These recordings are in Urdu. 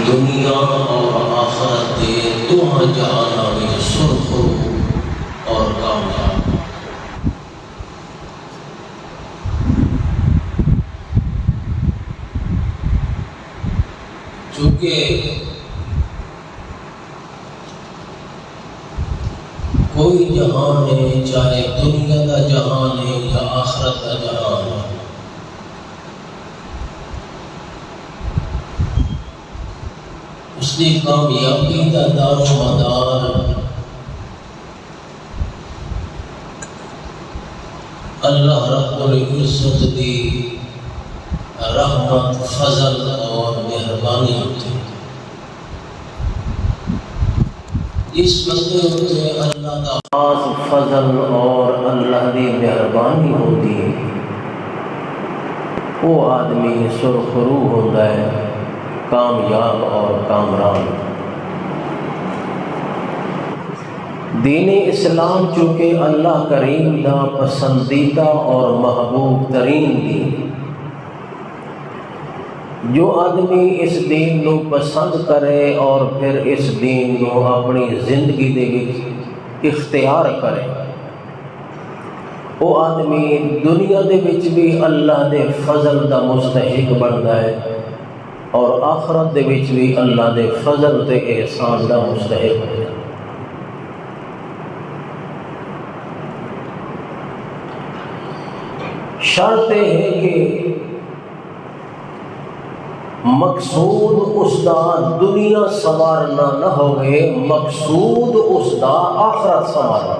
دنیا اور آخرت دے دونوں جہاناں وچ سرخرو اور کامیاب۔ چونکہ کوئی جہان ہے، چاہے دنیا کا جہان ہے یا آخرت کا جہان ہے، اس کی کامیابی کا دار و مدار اللہ رب العزت دی رحمت، فضل اور مہربانی ہوتی ہے۔ اس بندے ہوتے اللہ کا خاص فضل اور اللہ کی مہربانی ہوتی ہے، وہ آدمی سرخرو ہوتا ہے، کامیاب اور کامران۔ دین اسلام چونکہ اللہ کریم دا پسندیدہ اور محبوب ترین دین، جو آدمی اس دین کو پسند کرے اور پھر اس دین کو اپنی زندگی دے وچ اختیار کرے، وہ آدمی دنیا دے وچ بھی اللہ دے فضل دا مستحق بنتا ہے اور آخرت دے وچ بھی اللہ دے فضل تے احسان دا مستحق ہے۔ شرط یہ ہے کہ مقصود اس دا دنیا سوارنا نہ ہوئے، مقصود اس دا آخرت سوارنا۔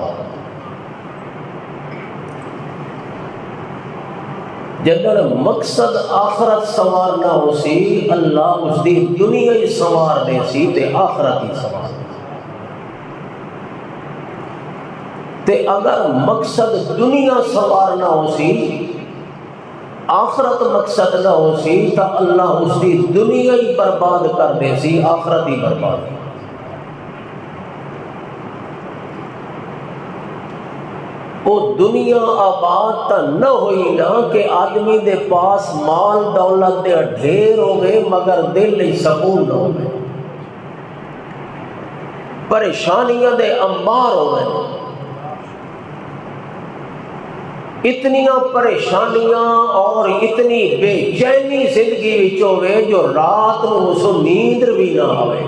جدر مقصد آخرت سوارنا ہو سی، اللہ اس دی دنیا ہی سوار دے سی تے آخرت ہی سوار دے۔ تے اگر مقصد دنیا سوارنا ہو سی، آخرت مقصد نہ ہو سی، تو اللہ اس دی دنیا ہی برباد کر دے سی، آخرت ہی برباد۔ وہ دنیا آباد تا نہ ہوئی نا کہ آدمی دے پاس مال دولت دے ڈھیر ہو گئے مگر دل ہی سکون نہ ہو گئے، پریشانیاں دے انبار ہو گئے، اتنیاں پریشانیاں اور اتنی بے چینی زندگی وچ ہوئے جو رات نو سو نیند بھی نہ آئے،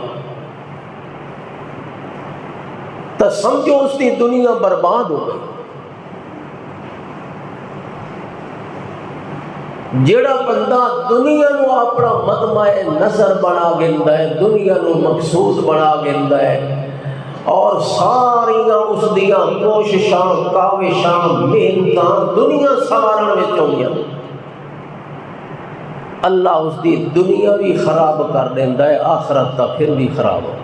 تو سمجھو اس کی دنیا برباد ہو گئی۔ جیڑا بندہ دنیا نو اپنا مطمع نظر بنا گندا ہے، دنیا نو مقصود بنا گندا ہے اور ساریاں اس دیاں کوششاں، کاوشاں، محنتاں دنیا سوارن وچ ہوندیاں، اللہ اس دی دنیا بھی خراب کر دیندا ہے، آخرت تا پھر بھی خراب ہو،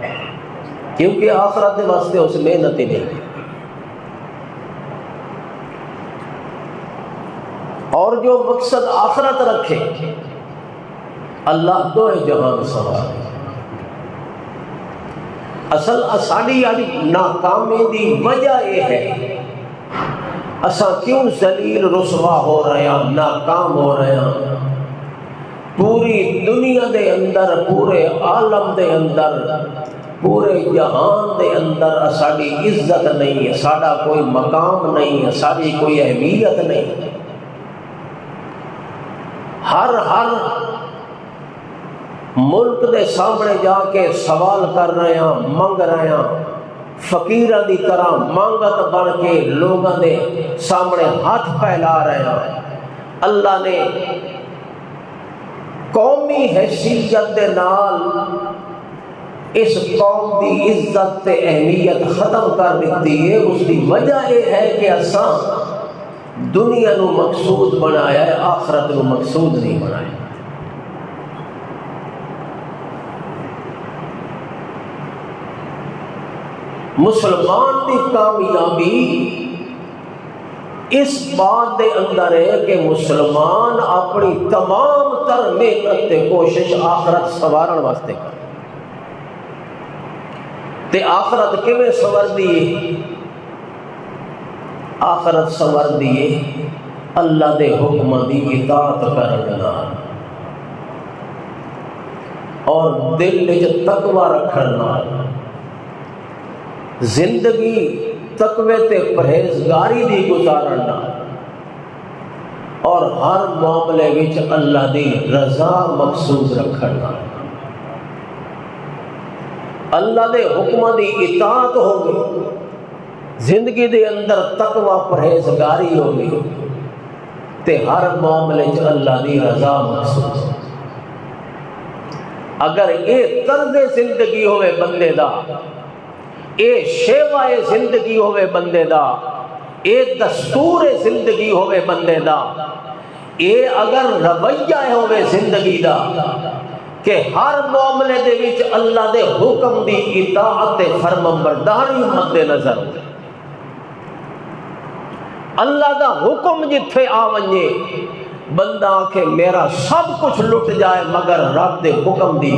کیونکہ آخرت دے واسطے اس محنت ہی نہیں۔ اور جو مقصد آخرت رکھے، اللہ دو جہان سوار۔ اصل ساڈی ناکامی دی وجہ یہ ہے، اساں کیوں ذلیل رسوا ہو رہے ہیں، ناکام ہو رہے ہیں، پوری دنیا دے اندر، پورے عالم دے اندر، پورے جہان دے اندر ساڈی عزت نہیں ہے، ساڈا کوئی مقام نہیں ہے، ساڈی کوئی اہمیت نہیں ہے۔ ہر ملک دے سامنے جا کے سوال کر رہے ہیں، منگ رہے ہیں، فقیراں دی طرح مانگت بن کے لوگاں دے سامنے ہاتھ پھیلا رہے ہیں۔ اللہ نے قومی حیثیت دے نال اس قوم دی عزت تے اہمیت ختم کر دیتی ہے۔ اس کی وجہ یہ ہے کہ اساں دنیا نو مقصود بنایا ہے، آخرت نو مقصود نہیں بنایا۔ مسلمان کی کامیابی اس بات دے اندر ہے کہ مسلمان اپنی تمام تر محنت تے کوشش آخرت سوارن واسطے کرے۔ تے آخرت کیویں سور دی؟ آخرت سور دی اللہ دے حکم دی اطاعت کرن نال۔ اور دل وچ تقوی رکھنا، زندگی تقوی تے پرہیزگاری دی گزارنا، اور ہر معاملے وچ اللہ دی رضا مقصود رکھنا، اللہ دے حکماں دی اطاعت ہوگی، زندگی دے اندر تقوی پرہیزگاری ہوگی تے ہر معاملے وچ اللہ دی رضا مقصود۔ اگر یہ طرز زندگی ہوئے بندے دا، یہ شیوائے زندگی ہوئے بندے دا، یہ دستور زندگی ہوئے بندے دا، یہ اگر رویہ ہوئے زندگی دا کہ ہر معاملے دے وچ اللہ دے حکم دی اطاعت فرمانبرداری مد نظر ہوئے، اللہ دا حکم جتھے آ ونجے بندہ کہ میرا سب کچھ لٹ جائے مگر رب دے حکم دی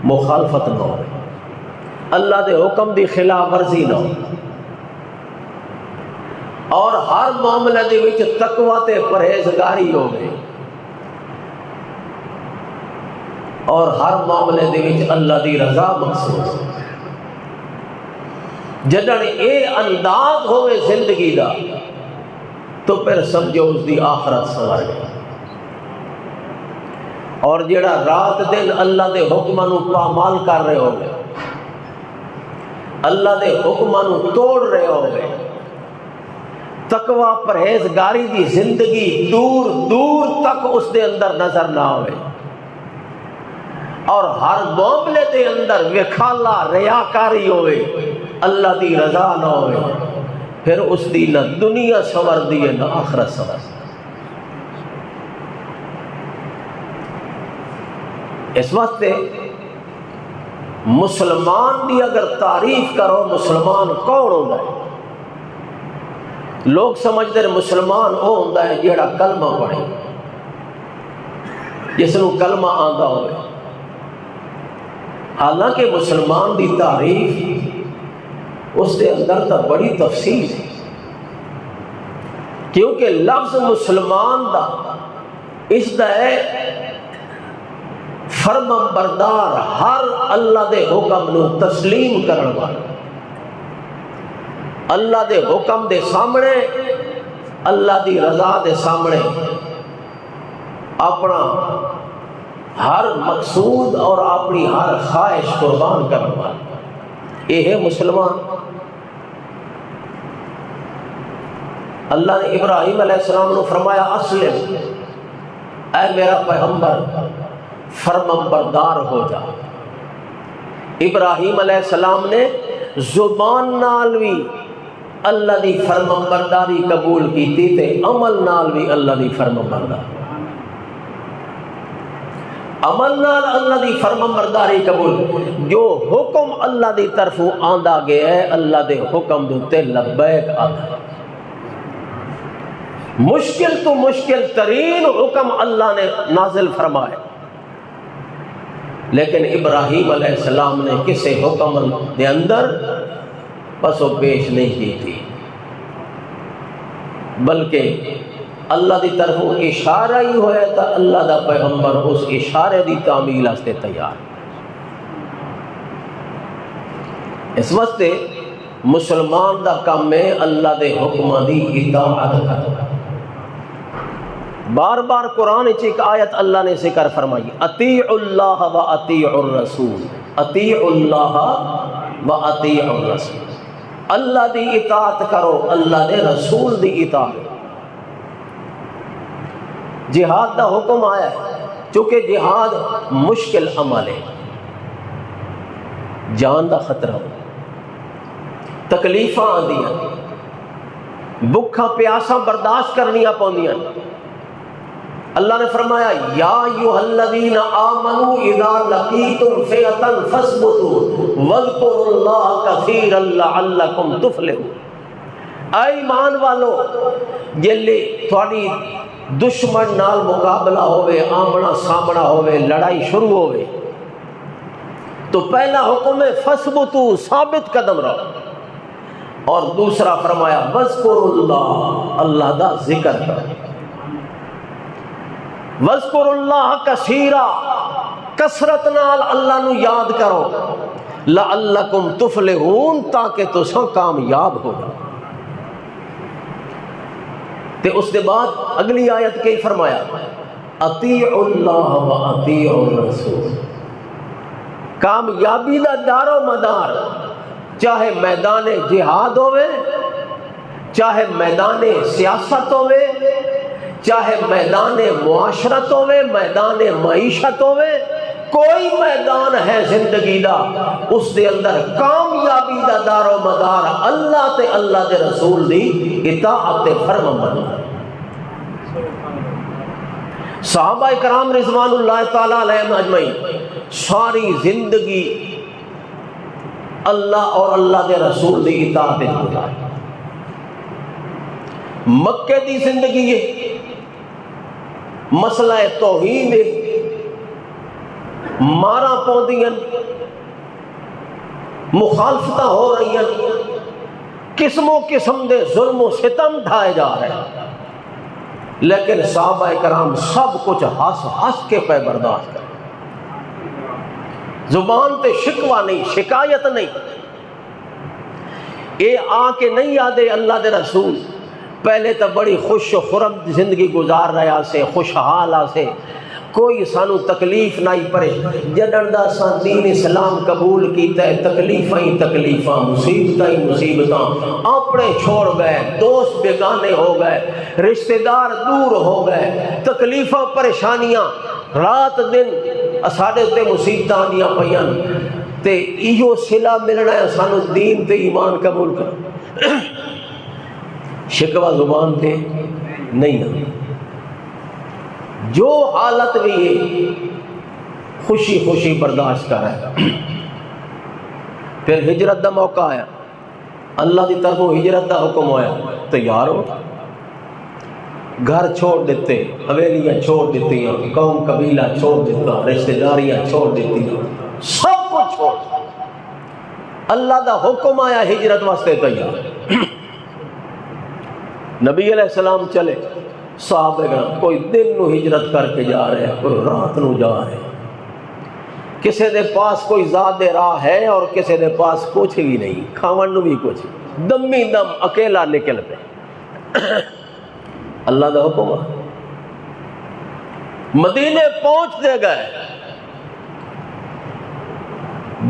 مخالفت نہ ہو، اللہ دے حکم دی خلاف ورزی نہ ہو، اور ہر معاملے دے وچ تقوی تے پرہیزگاری ہوگی، اور ہر معاملے دے وچ اللہ دی رضا مقصود۔ جدن اے انداز ہوئے زندگی دا تو پھر سمجھو اس دی آخرت سنور گئی۔ اور جڑا رات دن اللہ دے حکماں نو پامال کر رہے ہوگے، اللہ دے حکماں نو توڑ رہے ہوگے، تقوی پرہیزگاری دی زندگی دور دور تک اس دے اندر نظر نہ ہوئے، اور ہر معاملے دے اندر وکھالا ریاکاری ہوئے، اللہ دی رضا نہ ہوئے، پھر اس دی نہ دنیا سنور دی ہے نہ آخرت سنور۔ اس واسطے مسلمان دی اگر تعریف کرو مسلمان کون ہوتا ہے؟ لوگ سمجھتے ہیں مسلمان وہ ہوتا ہے جیڑا کلمہ پڑھے، جس نو کلمہ آندا ہوئے، حالانکہ مسلمان دی تعریف اس دے اندر تا بڑی تفصیل ہے، کیونکہ لفظ مسلمان دا اس دا ہے فرمانبردار، ہر اللہ دے حکم نو تسلیم کرن والا، اللہ دے حکم دے سامنے، اللہ دی رضا دے سامنے اپنا ہر مقصود اور اپنی ہر خواہش قربان کرنے والا، یہ ہے مسلمان۔ اللہ نے ابراہیم علیہ السلام نے فرمایا اسلم، اے میرا پیغمبر فرمانبردار ہو جا۔ ابراہیم علیہ السلام نے زبان نال بھی اللہ دی فرمانبرداری قبول کی تے عمل نال بھی اللہ دی فرمانبرداری، عمل نال اللہ دی فرمانبرداری قبول، جو حکم اللہ دی طرف آندا گیا ہے اللہ دے حکم دوتے لبیک آتا ہے۔ مشکل تو مشکل ترین حکم اللہ نے نازل فرمائے، لیکن ابراہیم علیہ السلام نے کسی حکم دے اندر پس و پیش نہیں کی تھی، بلکہ اللہ دی طرف اشارہ ہی ہویا تھا، اللہ دا پیغمبر اس اشارے دی تعمیل واسطے تیار۔ اس واسطے مسلمان دا کام ہے اللہ دے حکماں دی اطاعت کرنا۔ بار بار قرآن ایک آیت اللہ نے ذکر فرمائی، اطیعوا اللہ و اطیعوا الرسول، اطیعوا اللہ و اطیعوا الرسول، اللہ دی اطاعت کرو، اللہ دے رسول دی اطاعت۔ جہاد دا حکم آیا ہے، چونکہ جہاد مشکل عمل ہے، جان دا خطرہ ہو، تکلیفاں آندیاں، بھوکاں پیاساں برداشت کرنیاں پوندیاں۔ اللہ نے فرمایا یا ایھا الذین آمنوا اذا لقیتم فئۃ فاثبتوا واذکروا اللہ کثیرا لعلکم تفلحون۔ اے ایمان والو، جلے تھوڑی دشمن نال مقابلہ ہوئے، آمنا سامنا ہوئے، لڑائی شروع ہوئے، تو پہلا حکم ہے فثبتوا، ثابت قدم رہو، اور دوسرا فرمایا وذکروا اللہ، اللہ دا ذکر کرو، وذکروا اللہ کثیرا، کثرت نال اللہ نو یاد کرو، لعلکم تفلحون، تاکہ تساں کامیاب ہو جاؤ۔ تے اس دے بعد اگلی آیت کے فرمایا اطیعوا اللہ و اطیعوا الرسول۔ کامیابی دا دار و مدار چاہے میدان جہاد ہوئے، چاہے میدان سیاست ہوئے، چاہے میدان معاشرت ہوئے، میدان معیشت ہوئے، کوئی میدان ہے زندگی دا، اس دے اندر کامیابی دا دار و مدار اللہ تے اللہ دے رسول دی اطاعت فرما برداری۔ صحابہ کرام رضوان اللہ تعالی علیہم اجمعین ساری زندگی اللہ اور اللہ دے رسول دی اطاعت گزاری۔ مکے دی زندگی ہے، مسئلہ توحید ہے، مارا پوندیاں، مخالفتہ ہو رہی ہیں، قسموں قسم دے ظلم و ستم ڈھائے جا رہے ہیں، لیکن صحابہ کرام سب کچھ ہنس ہنس کے پہ برداشت کریں، زبان تے شکوہ نہیں، شکایت نہیں، اے آ کے نہیں یادے اللہ دے رسول پہلے تو بڑی خوش و خرم زندگی گزار رہا سے، خوشحال سے، کوئی سانو تکلیف نہیں پڑے، جدن دا سان دین اسلام قبول کیتا ہے تکلیفاں ہی تکلیفاں، مصیبتاں ہی مصیبتاں، اپنے چھوڑ گئے، دوست بیگانے ہو گئے، رشتہ دار دور ہو گئے، تکلیفاں پریشانیاں رات دن ساڈے تے مصیبتاں دیاں پیاں، تے ایہو صلہ ملنا ہے سانو دین تے ایمان قبول کرو، شکوہ زبان تے نہیں ہے، جو حالت بھی ہے خوشی خوشی برداشت کر رہا ہے۔ پھر ہجرت دا موقع آیا، اللہ دی طرف ہجرت دا حکم ہوا، تیار ہو، گھر چھوڑ دیتے، حویلیاں چھوڑ دیتی، قوم قبیلہ چھوڑ دیتا، رشتہ داریاں چھوڑ دیتی، سب کچھ چھوڑ، اللہ دا حکم آیا ہجرت واسطے تیار۔ نبی علیہ السلام چلے، صحابہ کرام کوئی دن نو ہجرت کر کے جا رہے ہیں، کوئی رات نو جا رہے ہیں، کسی دے پاس کوئی ذات راہ ہے اور کسی دے پاس کچھ بھی نہیں، کھاون نو بھی کچھ، دمی دم اکیلا نکل پہ، اللہ دا حکم ہے۔ مدینے پہنچتے گئے،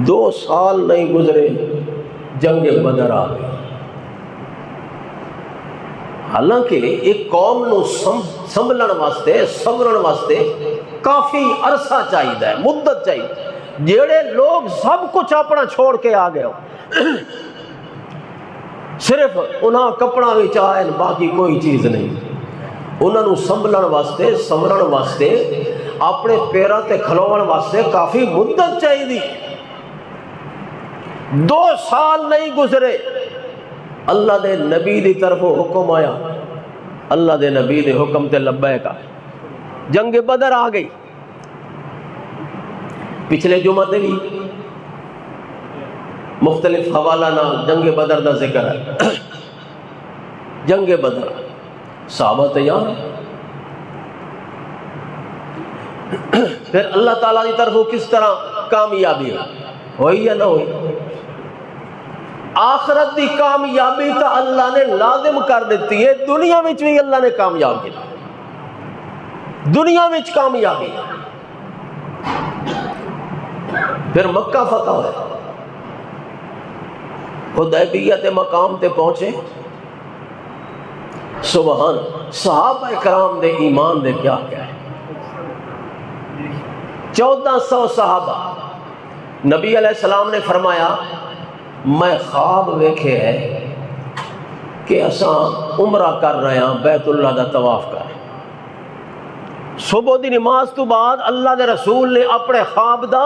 2 سال نہیں گزرے جنگ بدر آ گئی۔ حالانکہ ایک قوم نو سنبھلن واسطے، صبرن واسطے کافی عرصہ چاہیے، مدت چاہیے، جیڑے لوگ سب کچھ اپنا چھوڑ کے آ گئے ہو، صرف انہاں کپڑا بھی چاہے باقی کوئی چیز نہیں، انہاں نو سنبھلن واسطے، صبرن واسطے، اپنے پیراں تے کھلوون واسطے کافی مدت چاہیے۔ 2 سال نہیں گزرے، اللہ دے نبی دی طرف حکم آیا، اللہ دے نبی دے حکم تے لبیک آئے، جنگ بدر آ گئی۔ پچھلے جمعہ تے بھی مختلف حوالہ نال جنگ بدر دا ذکر ہے۔ جنگ بدر صحابہ تیار، پھر اللہ تعالیٰ دی طرف کس طرح کامیابی ہوئی یا نہ ہوئی؟ آخرت دی کامیابی تا اللہ نے لازم کر دیتی ہے، دنیا وچ بھی اللہ نے کامیاب کیا، دنیا وچ کامیابی۔ پھر مکہ فتح ہوا، حدیبیہ تے مقام تے پہنچے، سبحان، صحابہ کرام دے ایمان دے کیا ہے، 1400 صحابہ۔ نبی علیہ السلام نے فرمایا میں خواب ویکھے ہے کہ اساں عمرہ کر رہے ہیں، بیت اللہ دا طواف کر رہے ہیں۔ صبح دی نماز تو بعد اللہ دے رسول نے اپنے خواب دا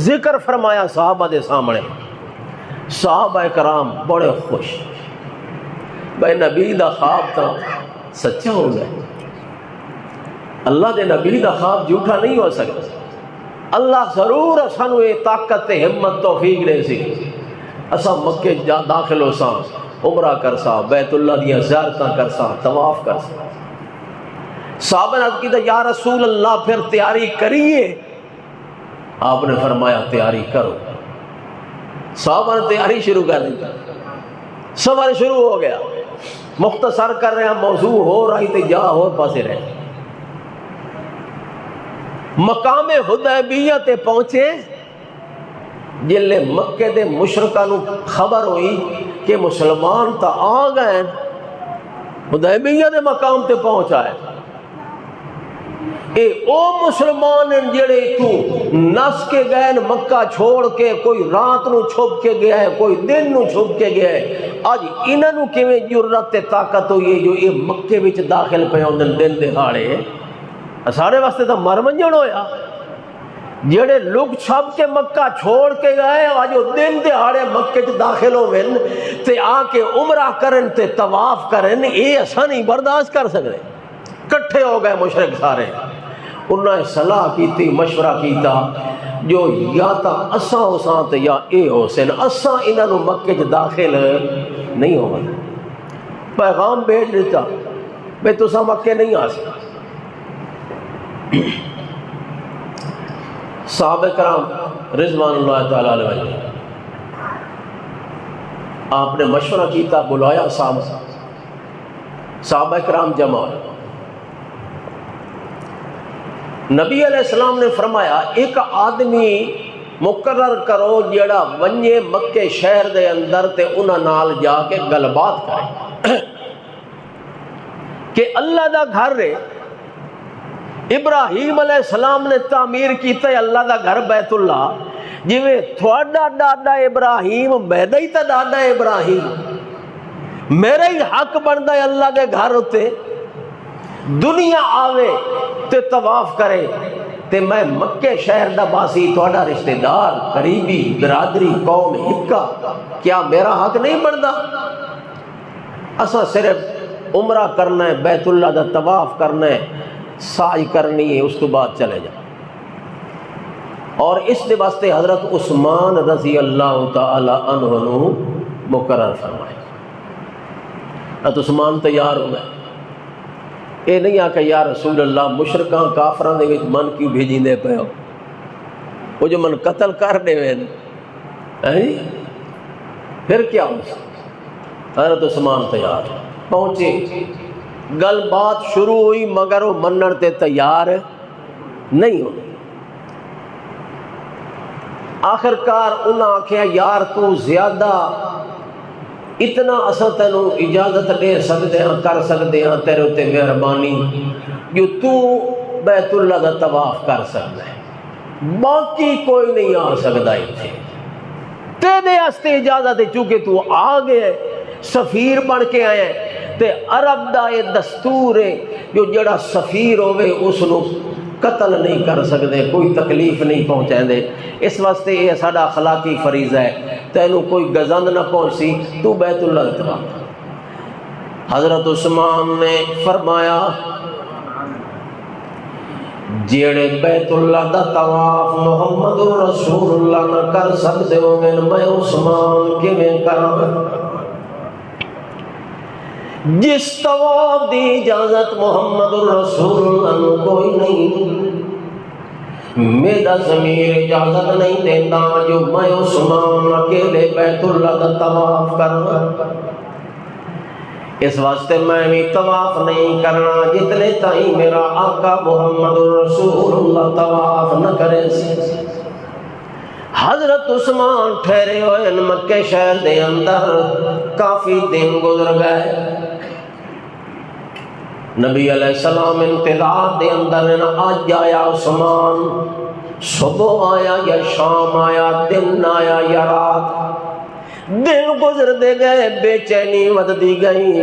ذکر فرمایا صحابہ دے سامنے، صحابہ کرام بڑے خوش، بھائی نبی دا خواب تو سچا ہو گیا، اللہ دے نبی دا خواب جھوٹا نہیں ہو سکتا، اللہ ضرور سانو یہ طاقت ہمت توفیق دے سی، اسا مکے داخل ہو سا، عمرہ کر سا، بیت اللہ دیا زیارتاں کر سا، طواف کر سا۔ صحابہ نے عرض کی یا رسول اللہ پھر تیاری کریے، آپ نے فرمایا تیاری کرو. صحابہ نے تیاری شروع کر دی. سفر شروع ہو گیا. مختصر کر رہے ہیں موضوع ہو رہی تھی جا ہو پاسے رہے. مقام حدیبیہ تے پہنچے. جلے مکے دے مشرکاں نو خبر ہوئی کہ مسلمان تا آ گئے, حدیبیہ دے مقام تے پہنچا ہے. اے او مسلمان جڑے تو نس کے گئے مکہ چھوڑ کے, کوئی رات نو چھپ کے گیا ہے, کوئی دن نو چھپ کے گیا ہے. آج انہاں نو کیویں جرت تے طاقت ہوئی ہے جو یہ مکے وچ داخل پے ہوندن دن دہاڑے. سارے واسطے تو مر منجن ہویا. جڑے لوگ چھپ کے مکہ چھوڑ کے گئے آج وہ دن دہاڑے مکے چ داخل ہوون تے آ کے عمرہ کرن تے طواف کرن, اے اساں نہیں برداشت کر سکدے. کٹھے ہو گئے مشرک سارے. انہاں صلاح کیتی, مشورہ کیتا جو یا تا اساں ہوساں تے یا اے ہوسن, اساں انہاں نو مکے چ داخل نہیں ہون. پیغام بھیج دیتا بے تساں مکے نہیں آ سکتے. صحابہ کرام رضوان اللہ تعالیٰ علیہ آپ نے مشورہ کیتا, بلایا صحابہ کرام جمع. نبی علیہ السلام نے فرمایا ایک آدمی مقرر کرو جیڑا ونجے مکے شہر دے اندر تے انہاں نال جا کے گل بات کرے کہ اللہ دا گھر ہے. ابراہیم علیہ السلام نے تعمیر کیتا ہے اللہ دا گھر بیت اللہ, جویں تھوڑا دادا ابراہیم میرا ہی تا دادا ابراہیم, میرا ہی حق بندا ہے اللہ دے گھر ہوتے دنیا آوے تے طواف کرے تے میں مکے شہر دا باسی تھوڑا رشتہ دار قریبی برادری قوم ہکا, کیا میرا حق نہیں بندا؟ اساں صرف عمرہ کرنا ہے, بیت اللہ دا طواف کرنا ہے, سعی کرنی ہے, اس تو بعد چلے جا. اور اس دے واسطے حضرت عثمان رضی اللہ تعالی عنہ نو مقرر فرمائے. حضرت عثمان تیار ہو گئے. اے نہیں آ کہ یا رسول اللہ مشرکاں کافراں دے وچ من کیوں بھیجیندے پے ہو, وہ جو من قتل کر دے وین پھر کیا ہو. حضرت عثمان تیار پہنچے, گل بات شروع ہوئی مگر وہ منن تے تیار نہیں ہونے. آخرکار انہاں آکھیا یار تو زیادہ اتنا اساں تینوں اجازت دے سکدے ہاں, کر سکدے ہاں, تیرے تے مہربانی جو تو بیت اللہ دا طواف کر سکدا ہے, باقی کوئی نہیں آ سکدا ایتھے. تیرے واسطے اجازت ہے چونکہ تو آ گئے سفیر بن کے آئے تے عرب دا یہ دستور ہے جو جڑا سفیر ہوئے اس نو قتل نہیں کر سکتے, کوئی تکلیف نہیں پہنچائیں دے. اس واسطے یہ ساڈا اخلاقی فریضہ ہے, تینوں کوئی گزند نہ پہنچی, تو بیت اللہ طواف. حضرت عثمان نے فرمایا جیڑے بیت اللہ دا طواف محمد رسول اللہ نہ کر سکتے ہو میں عثمان کیویں کراں؟ جس طواف دی اجازت محمد رسول اللہ نو کوئی نہیں, میرا ضمیر اجازت نہیں دیتا جو میں عثمان اکیلے بیت اللہ دا طواف کرنا. اس واسطے میں بھی طواف نہیں کرنا جتنے تائیں میرا آقا محمد رسول اللہ طواف نہ کرے. حضرت عثمان ٹھہرے ہوئے مکے شہر دے اندر, کافی دن گزر گئے. نبی علیہ السلام انتظار دے اندر آج آیا عثمان, صبح آیا یا شام آیا, دن آیا یا رات, دن گزر دے گئے, بے چینی ودتی گئی.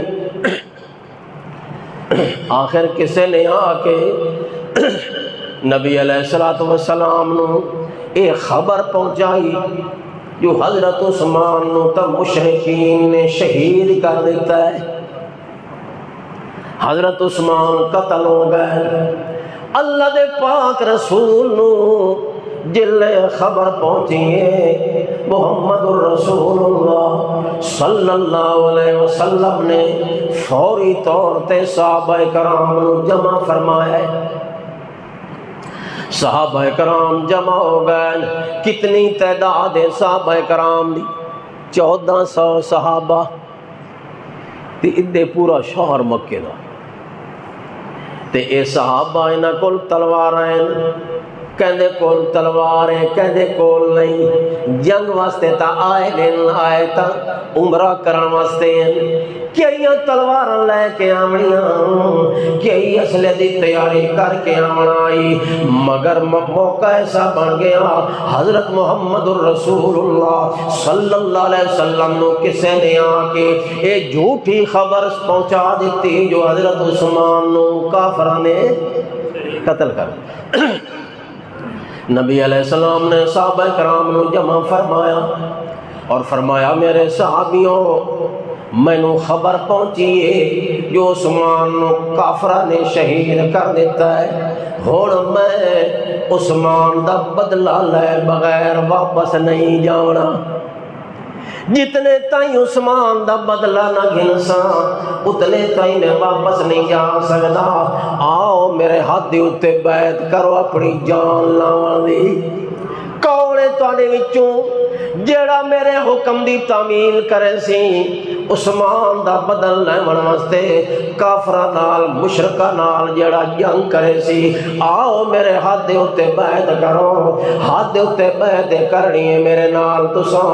آخر کسے نے آ کے نبی علیہ السلام نو ایک خبر پہنچائی جو حضرت عثمان نو تا مشرکین نے شہید کر دیتا ہے. حضرت عثمان قتل ہو گئے. اللہ دے پاک رسول نو جلے خبر پہنچی ہے محمد الرسول اللہ صلی اللہ علیہ وسلم نے فوری طور تے صحابہ کرام نو جمع فرمایا ہے. صحابہ کرام جمع ہو گئے. کتنی تعداد ہے صحابہ کرام دی؟ 1400 صحابہ. تے ادھے پورا شہر مکے دا. تے اے صحابہ انہاں کول تلوار ہیں، کہندے کول تلوار ہیں، کہندے کول نہیں. جنگ واسطے تا آئے دن آئے تا عمرہ کرن واسطے ہیں. کئی تلوار لے کے آمنیاں، کئی اسلحے دی تیاری کر کے آمنا آئی. مگر موقع ایسا بن گیا حضرت محمد الرسول اللہ صلی اللہ علیہ وسلم نو کسے نے آ کے اے جھوٹی خبر پہنچا دیتی جو حضرت عثمان نو کافراں نے قتل کر. نبی علیہ السلام نے صحابہ کرام نو جمع فرمایا اور فرمایا میرے صحابیوں مینوں خبر پہنچی ہے جو عثمان نو کافرہ نے شہید کر دیتا ہے. ہن میں عثمان دا بدلہ لے بغیر واپس نہیں جانا. جتنے تائیں عثمان دا بدلہ نہ گھنساں اتنے تائیں میں واپس نہیں جا سکتا. آؤ میرے ہاتھ دے اتے بیعت کرو اپنی جان لاواں دی. کون ہے تواڈے وچوں جیڑا میرے حکم دی تعمیل کرے سی عثمان دا بدل لیون واسطے کافراں نال مشرکاں نال جیڑا جنگ کرے سی؟ آؤ میرے ہاتھ دے اتے بیعت کرو. ہاتھ دے اتے بیعت کرنی ہے میرے نال. تساں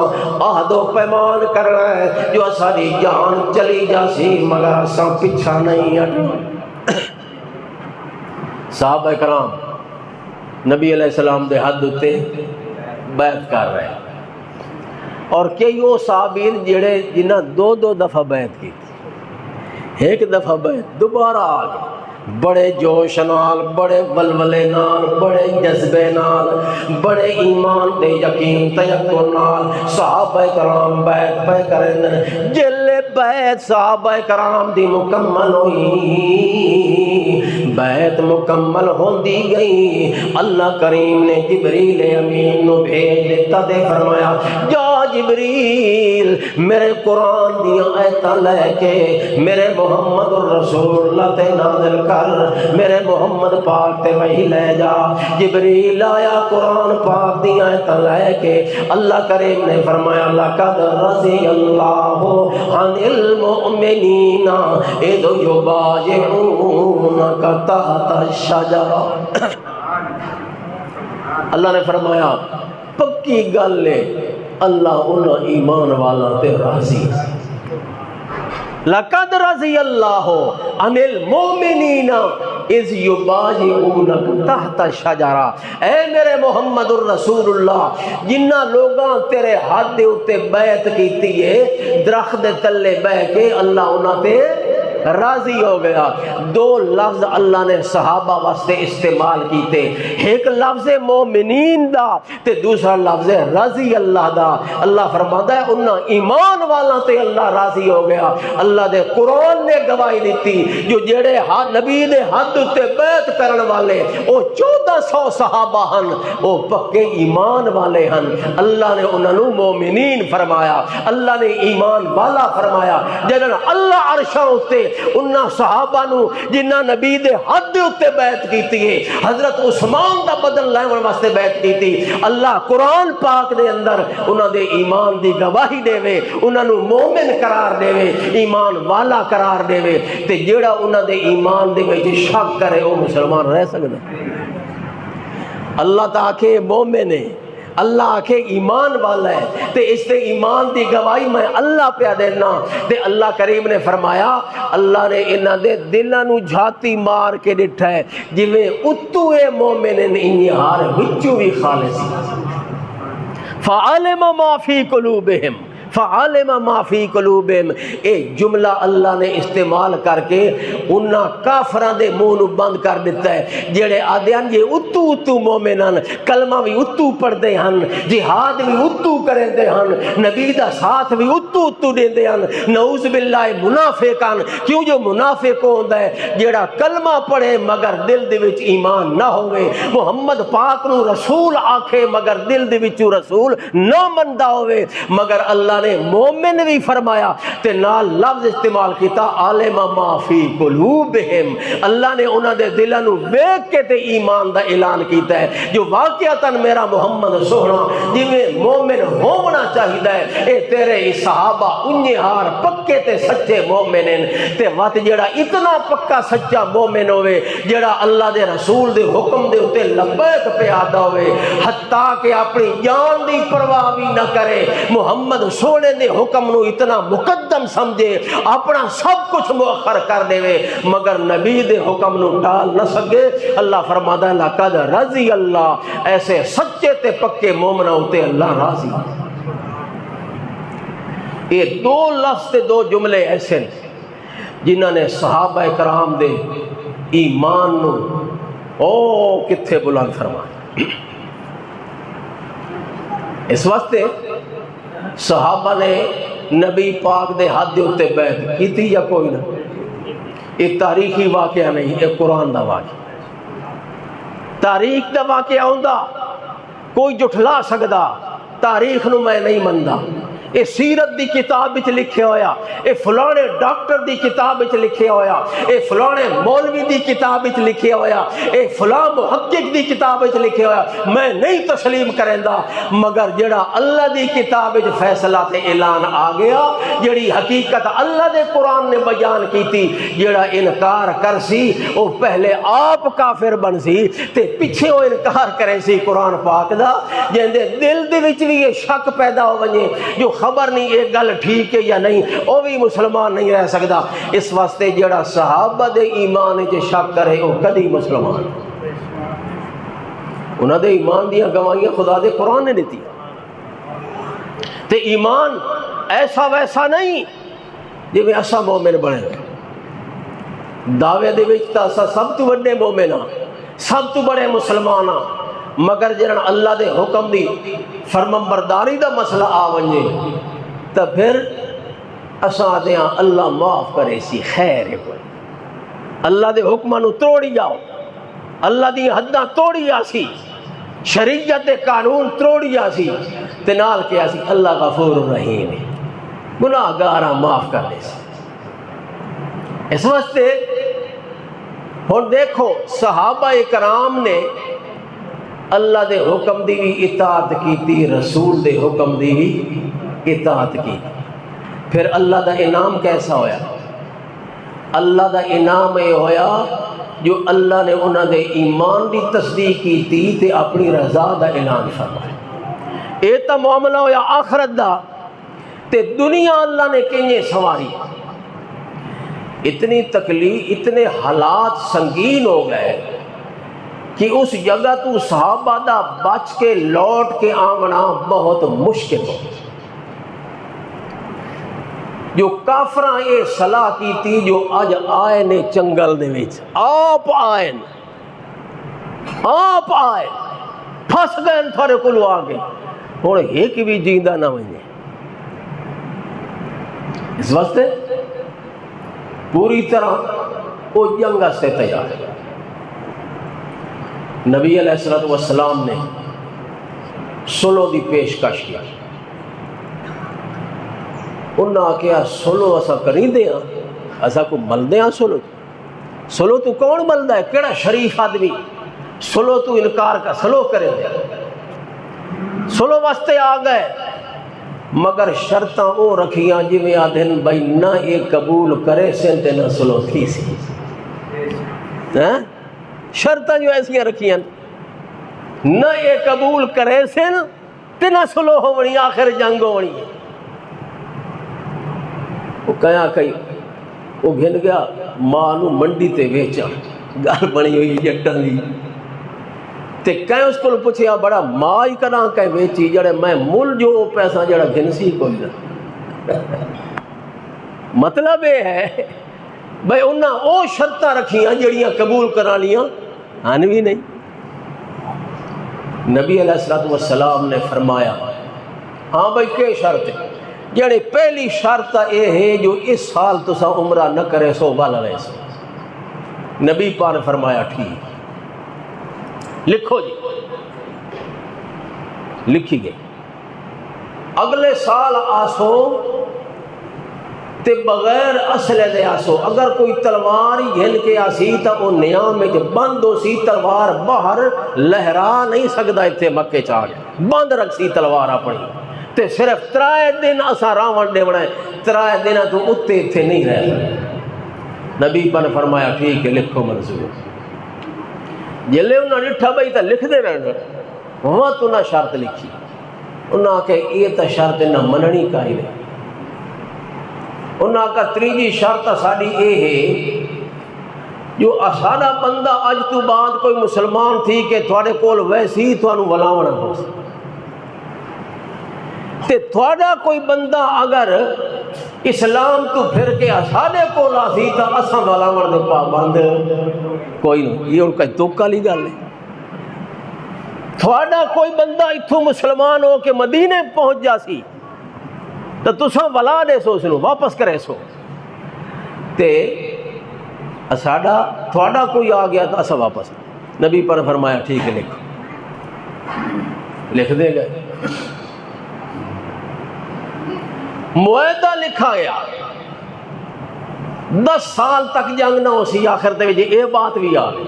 عہد و پیمان کرنا ہے جو ساری جان چلی جاسی مگر اساں پیچھا نہیں ہٹنا. صحابہ کرام نبی علیہ السلام دے حد اتے بیعت کر رہے ہیں. اور کئی وہ صحابین جڑے جنہاں دو دفعہ بیعت کی تھی، ایک دفعہ بیعت دوبارہ آ گئے بڑے جوش نال، بڑے ولولے نال، بڑے جذبے نال، بڑے ایمان تے یقین تیقن نال صحابہ کرام بیعت پہ کریں. جلے بیعت صحابہ کرام دی مکمل ہوئی، بیعت مکمل ہوندی گئی، اللہ کریم نے جبریل امین نو بھیج دیتا تے فرمایا جا جبریل میرے قرآن دیا آیتاں لے کے میرے محمد الرسول اللہ تے نازل کر، میرے محمد پاک تے وحی لے جا. جبریل آیا قرآن پاک دیا آیتاں لے کے. اللہ کریم نے فرمایا لقد رضی اللہ عن المؤمنین اذ یبایعونک تحت الشجرہ. اللہ نے فرمایا پکی گل ہے اللہ انہاں ایمان والا تے راضی. لقد رضی اللہ عن المؤمنین اذ یبایعونک تحت الشجرہ. اے میرے محمد الرسول اللہ جنہ لوگاں تیرے ہاتھ دے اتے بیعت کیتی ہے درخت دے تلے بہ کے اللہ انہاں تے راضی ہو گیا. دو لفظ اللہ نے صحابہ واسطے استعمال کیتے، ایک لفظ مومنین دا تے دوسرا لفظ رضی اللہ دا. اللہ فرماتا ہے انہاں ایمان والا تے اللہ راضی ہو گیا. اللہ دے قرآن نے گواہی دیتی جو جڑے نبی دے حد تے بیعت کرن والے او 1400 صحابہ ہن، او پکے ایمان والے ہن. اللہ نے انہاں نو مومنین فرمایا، اللہ نے ایمان والا فرمایا. جنہاں اللہ عرشاں اتے انہاں صحابہ نو جنہاں نبی دے حد دے اتے بیعت کیتی ہے، حضرت عثمان دا بدل لیون واسطے بیعت کیتی، اللہ قرآن پاک دے اندر انہاں دے ایمان دی گواہی دے وے، انہاں نو مومن قرار دے وے، ایمان والا قرار دے وے. تے جیڑا انہاں دے ایمان دے وچ شک کرے وہ مسلمان رہ سکدا؟ اللہ تا آکھے مومن ہے، اللہ آکھے ایمان والا ہے، تے اس تے ایمان دی گواہی میں اللہ پہ دینا. تے اللہ کریم نے فرمایا اللہ نے انہاں دے دلاں نو جھاتی مار کے ڈٹھا ہے جویں اتو اے مومن انہی ہار وچوں بھی خالص. فعلم ما فی قلوبہم فعالم ما فی قلوبہم. اے جملہ اللہ نے استعمال کر کے انہاں کافراں دے منہ بند کر دیتا ہے جڑے آدھے ہیں یہ اتو اتو مومنان کلمہ بھی اتو پڑھتے ہیں، جہاد بھی اتو کرتے ہیں، نبی دا ساتھ بھی اتو اتو دیندے ہیں. نعوذ باللہ منافقان. کیوں جو منافق ہوندا ہے جڑا کلمہ پڑھے مگر دل دے وچ ایمان نہ ہوئے، محمد پاک نو رسول آکھے مگر دل دے وچ رسول نہ مندا ہوئے. مگر اللہ اللہ نے مومن بھی فرمایا تے نال لفظ استعمال کیتا عالم ما فی قلوبہم، اللہ نے انہاں دے دلاں نو ویکھ کے تے ایمان دا اعلان کیتا ہے جو واقعتاً میرا محمد سوہنا جویں مومن ہونا چاہیدا ہے اے تیرے صحابہ انجے ہار پکے تے سچے مومن ہیں تے وقت جڑا اتنا پکا سچا مومن ہوئے جڑا اللہ دے رسول دے حکم دے اتے لبیک پہ آدھا ہوئے حتیٰ کہ اپنی جان دی پرواہ بھی نہ کرے محمد سونے دے حکم نو اتنا مقدم سمجھے اپنا سب کچھ مؤخر کر دے مگر نبی دے حکم نو ٹال نہ سکے اللہ فرماتا ہے لقد رضی اللہ ایسے سچے تے پکے مومنہ ہوتے اللہ راضی۔ یہ دو لفظ تے دو جملے ایسے جنہاں نے صحابہ کرام دے ایمان نو او کتھے بلند فرمایا۔ اس واسطے صحابہ نے نبی پاک دے ہاتھ دے اتے بیعت کیتی یا کوئی نہ، یہ تاریخی واقعہ نہیں، یہ قرآن دا واقعہ، تاریخ دا واقعہ ہوندا کوئی جھٹلا سکدا، تاریخ نو میں نہیں مندا، یہ سیرت دی کتاب وچ لکھیا ہویا، یہ فلانے ڈاکٹر دی کتاب وچ لکھیا ہویا، یہ فلانے مولوی دی کتاب وچ لکھیا ہویا، یہ فلاں محقق دی کتاب وچ لکھیا ہویا، میں نہیں تسلیم کریندا مگر جڑا اللہ دی کتاب وچ فیصلہ تے اعلان آ گیا، جڑی حقیقت اللہ دے قرآن نے بیان کیتی، جڑا انکار کر سی وہ پہلے آپ کافر بن سی تے پیچھے وہ انکار کرے سی قرآن پاک دا، جن دے دل دے وچ بھی یہ شک پیدا ہو ونجے جو خبر نہیں ایک گل ٹھیک ہے یا نہیں وہ بھی مسلمان نہیں رہ سکتا۔ اس واسطے جڑا صحابہ دے ایمان وچ شک کرے وہ کدی مسلمان، انہاں دے ایمان دیاں گواہیاں خدا دے قرآن نے دیتی تے ایمان ایسا ویسا نہیں جی میں ایسا مومن بنے دعوے دے وچ تا سب تو بڑے مومن ہاں، سب تو بڑے مسلمان ہاں، مگر جنہاں اللہ دے حکم دی فرمانبرداری دا مسئلہ آ ونجے تو پھر اساں دیاں اللہ معاف کرے سی خیر ہے کوئی، اللہ دے حکماں نو توڑی جاؤ، اللہ دی حداں توڑی آسی، شریعت دے قانون توڑی آسی تے نال کیا سی اللہ غفور الرحیم ہے، گناہ گاراں معاف کر دے سی۔ اس واسطے ہن دیکھو صحابہ کرام نے اللہ دے حکم دی بھی اطاعت کیتی، رسول دے حکم دی بھی اطاعت کی، پھر اللہ دا انعام کیسا ہویا؟ اللہ دا انعام یہ ہویا جو اللہ نے انہاں دے ایمان دی تصدیق کیتی تے اپنی رضا دا اعلان فرمایا، اے تا معاملہ ہویا آخرت دا تے دنیا اللہ نے کینے سواری، اتنی تکلیف اتنے حالات سنگین ہو گئے کہ اس جگہ تو صحابہ دا بچ کے لوٹ کے آمنا بہت مشکل ہو۔ جو کافراں یہ صلاح کی تھی جو اج آئے نے چنگل دے وچ آپ آئے پھس گئے تھوڑے کولو آ گئے ہن ایک بھی جیندا نہ ونے، اس واسطے پوری طرح وہ جنگ سے تیار ہے۔ نبی علیہ السلام نے سلو دی پیشکش کی، انہاں کیا سلو اسا کریں دے ہاں، اسا کو ملدے ہاں سلو تو کون ملدا ہے؟ کیڑا شریف آدمی سلو تو انکار کا سلو کرے دے، سلو واسطے آ گئے مگر شرطاں او رکھیاں جی میں آدھن بھائی نہ یہ قبول کرے سن تے نہ سلو تھی سی، شرطاں جو ایسیاں رکھیاں نہ یہ قبول کرے سن تے نہ سلو ہونی، آخر جنگ ہونی۔ وہ کیا کئی وہ گھن گیا ماں نو منڈی تے ویچا، گل بنی ہوئی جٹاں دی تے کہیں اس کو پوچھیا بڑا ماں ہی کنا کہ ویچی جڑے میں مل جو پیسہ جڑا گھنسی کوئی نہ، مطلب یہ ہے بھئی انہاں او شرطاں رکھیاں جڑیاں قبول کرا لیاں ہن بھی نہیں۔ نبی علیہ السلام نے فرمایا ہاں بھئی کہ شرط ہے؟ جڑے پہلی شرط یہ ہے جو اس سال تسا عمرہ نہ کرے سو والا رہے سو۔ نبی پاک نے فرمایا ٹھیک، لکھو جی، لکھی گئی اگلے سال آسو تے بغیر اسلحے دے آسو. اگر کوئی تلوار ہی ہل کے آسی تا وہ نیام میں بند ہو سی, تلوار باہر لہرا نہیں سکتا. اتنے مکے چاہ بند رکھ سی تلوار اپنی, تے صرف 3 دن اسا راون دے بنا, 3 دن تو اتے اتنے نہیں رہ. نبی پر فرمایا ٹھیک ہے لکھو منظور. جلے انہوں نے ڈٹھا بھائی تو لکھ دے رہنا, وہاں تو نہ شرط لکھی. انہوں نے کہا یہ تو شرط نہ مننی کا ہی نہیں. انہوں نے کہا تریجی شرط ساڑی اے ہے جو ساڑا بندہ اج تو بعد کوئی مسلمان تھی کہ تھوڑے کول ویسی تھوڑا ولاونا ہو تے تھوڑا کوئی بندہ اگر اسلام تو پھر کے ساڑے کول آسی تا اساں ولاون دے پابند کوئی نہیں. یہ ان کا توکہ لی گل ہے. تھوڑا کوئی بندہ اتھوں مسلمان ہو کہ مدینے پہنچ جاسی تو تساں ولا دے سو سنو واپس کرے سو, تے اساڑا تھوڑا کوئی آ گیا تو اسا واپس. نبی پر فرمایا ٹھیک ہے لکھو. لکھ دے گئے. معاہدہ لکھا گیا. 10 سال تک جنگ نہ ہو سی. آخر دے وچ یہ بات بھی آ گئی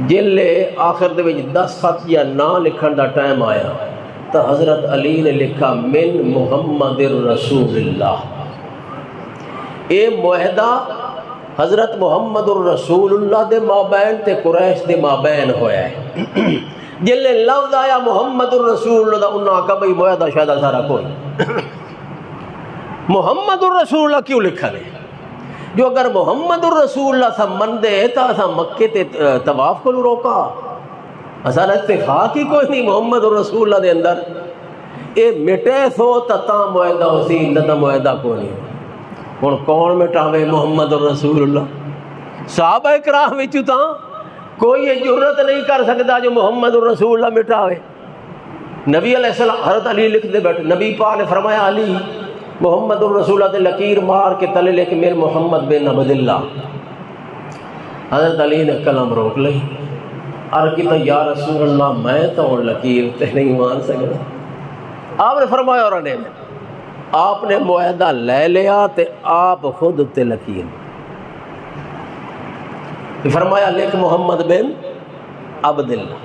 جلے آخر دے وچ 10 خط یا نہ لکھن دا ٹائم آیا تو حضرت علی نے لکھا من محمد الرسول اللہ. اے معاہدہ حضرت محمد الرسول اللہ دے مابین تے قریش دے مابین ہویا ہے. جلے لفظ آیا محمد الرسول اللہ انہاں کہا بھئی معاہدہ شاہدہ سارا کوئی. محمد الرسول اللہ کیوں لکھا ہے؟ جو اگر محمد الرسول اللہ تھا من دے تا تھا مکے تے طواف کو روکا. اصلا اتفاق ہی کوئی نہیں محمد الرسول اللہ دے اندر. اے مٹے سو تا معاہدہ ہو سی, نہ معاہدہ کو نہیں. ہن کون مٹاوے محمد الرسول اللہ؟ صحابہ کرام وچ تا کوئی یہ جرت نہیں کر سکتا جو محمد الرسول اللہ مٹاوے. نبی علیہ السلام حضرت علی لکھ دے بیٹھے. نبی پاک نے فرمایا علی محمد الرسول اللہ لکیر مار کے تلے لے کے میرے محمد بن عبد اللہ. حضرت علی نے قلم روک لی. عرض کی تو یا رسول اللہ میں تو لکیر تے نہیں مان سکتا. آپ نے فرمایا اور نے آپ نے معاہدہ لے لیا تے آپ خود تے لکیر. فرمایا لکھ محمد بن عبد اللہ.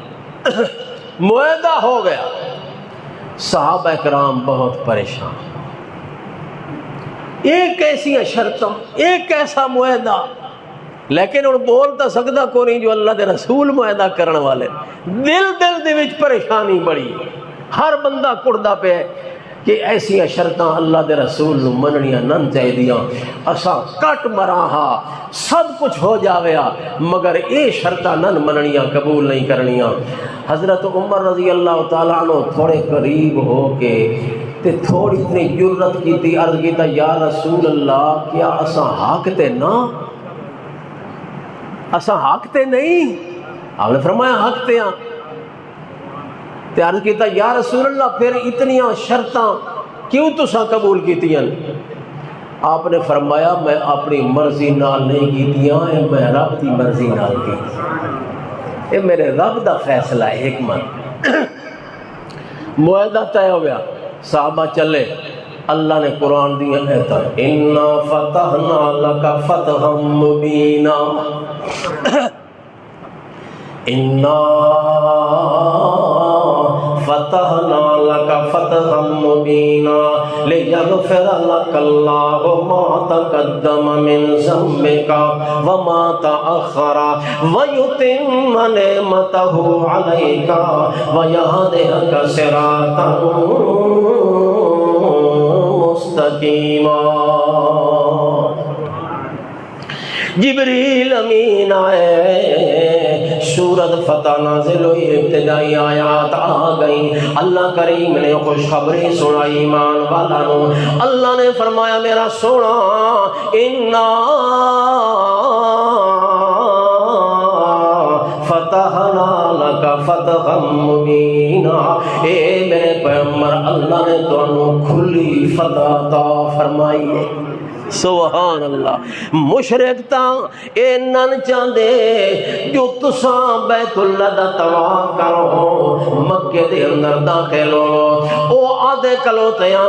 معاہدہ ہو گیا. صحابہ کرام بہت پریشان. ایک ایسی شرطیں, ایک ایسا معاہدہ, لیکن ان بولتا سکتا کو نہیں جو اللہ دے رسول معاہدہ کرنے والے. دل دے وچ پریشانی بڑی. ہر بندہ کڑدا پہ کہ ایسی شرطاں اللہ دے رسول نو مننیاں نہ چاہیدیاں. اساں کٹ مراں ہاں سب کچھ ہو جاویا مگر اے شرطاں نہ مننیاں قبول نہیں کرنیاں. حضرت عمر رضی اللہ تعالیٰ عنہ تھوڑے قریب ہو کے تے تھوڑی اتنی جرت کی تھی. عرض کیتا یا رسول اللہ کیا اساں حق تے نہ, اساں حق تے نہیں؟ آپ نے فرمایا حق تے ہاں. تے عرض کیتا یا رسول اللہ پھر اتنیاں شرطاں کیوں تساں قبول کیتیاں؟ آپ نے فرمایا میں اپنی مرضی نال نہیں کیتیاں, میں رب دی مرضی نال کیتیاں. یہ میرے رب دا فیصلہ ہے, حکمت. معاہدہ طے ہو گیا. صحابہ چلے. اللہ نے قرآن دیا کہتا اِنَّا فَتَحْنَا لَكَ فَتْحًا مُبِينًا. اِنَّا فَتَحْنَا لَكَ فَتْحًا مُبِينًا لِيَغْفِرَ لَكَ اللَّهُ مَا تَقَدَّمَ مِنْ ذَنبِكَ وَمَا تَأَخَّرَ وَيُتِمَّ نِعْمَتَهُ عَلَيْكَ وَيَهْدِيَكَ صِرَاطًا مستقیما. جبریل امین آئے, سورت فتح نازل ہوئی, ابتدائی آیات آ گئی. اللہ کریم نے خوشخبری سنائی ایمان والوں. اللہ نے فرمایا میرا سونا اِنَّا فتحنا لك فتحا مبینا. اے میرے پیغمبر اللہ نے تو کھلی فتح عطا فرمائی ہے. سبحان اللہ مشرک تاں اے نن چاندے جو تساں بیت اللہ دا طواف کرو مکے دے اندر داخل ہو او آدھے کلوتیاں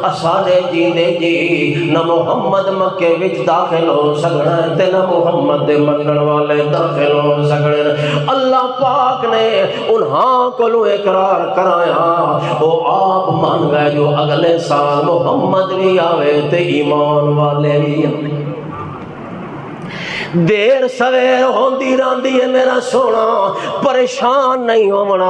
اساڈے جیندے جی نہ محمد مکے وچ داخل ہو سکنا تے نہ محمد دے منن والے داخل ہو سکنے اللہ پاک نے انہاں کولوں اقرار کرایا او آپ مان گئے جو اگلے سال محمد بھی آوے تے ایمان والے بھی آوے دیر سویر ہوندی راندی ہے میرا سونا پریشان نہیں ہونا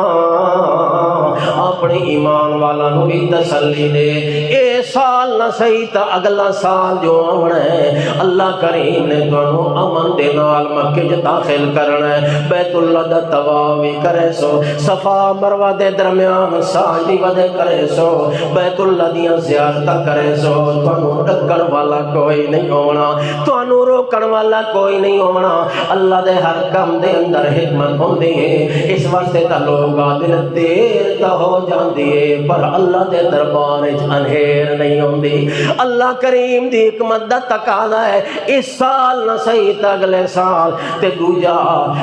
اپنے ایمان والا نو بھی تسلی دے اے سال نہ صحیح تا اگلا سال جو آنا ہے اللہ کریم نے تانوں امن دے نال مکے وچ داخل کرنا ہے بیت اللہ دا طواف بھی کرے سو صفا مروہ دے درمیان سعی بھی ودے کرے سو بیت اللہ دیاں زیارتاں کرے سو تانوں ڈکن والا کوئی نہیں ہونا تانوں روکن والا کوئی نہیں ہونا اللہ دے ہر کام دے اندر حکمت ہوندی ہے اس واسطے تا لوگ دل دیر تا ہو جاندی ہے پر اللہ دے دربار وچ انہیر نہیں ہوندی اللہ کریم دی حکمت دا تقاضا ہے اس سال نہ صحیح تا اگلے سال تے دوجا